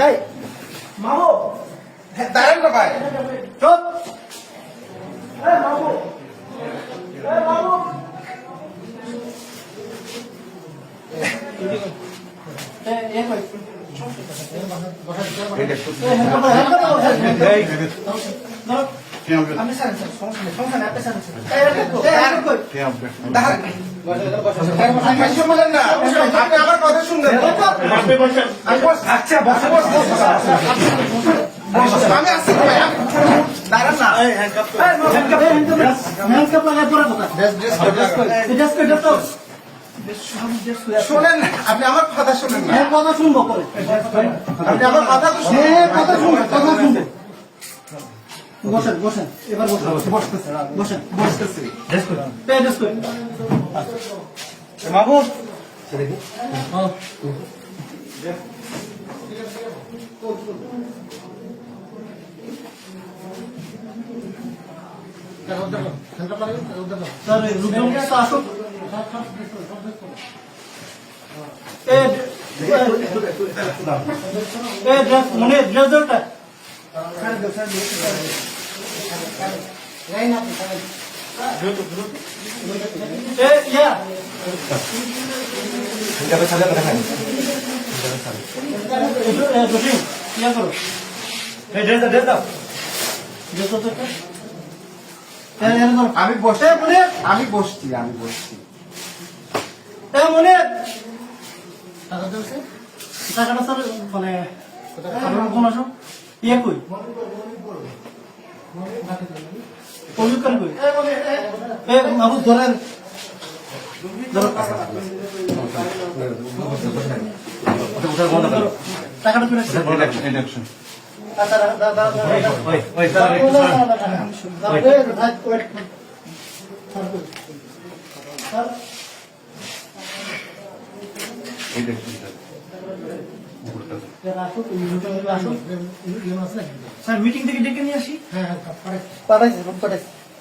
এই মামু দাঁড়ান না ভাই। চুপ এই মামু এই মামু আপনি স্যার সমস্যা নেই আপনি স্যার আপনি শুনলেন না? আপনি আমার কথা শুনলেন তো? আচ্ছা আমি আসছি ভাই, দাঁড়ান না। শোনেন না, আপনি আমার কথা শোনেন না। কথা শুনবো পরে আপনি আমার কথা তো শুনুন। কথা শুনবো কথা শুনবো বসেন বসেন এবার বসেন বসতেছে বসেন বুঝতেছি। মাহবুব স্যার রুদ্রমকে তো আসুক মনে ড্রেস দরটা আমি বসছি, আমি বসছি, আমি বসছি। মনে টাকাটা স্যার মানে কোন আসো ইয়ে কই পবিত্র কই বাবু ধরেন টাকাটা চলে স্যার মিটিং থেকে ডেকে নিয়ে আসি পাঠাইছি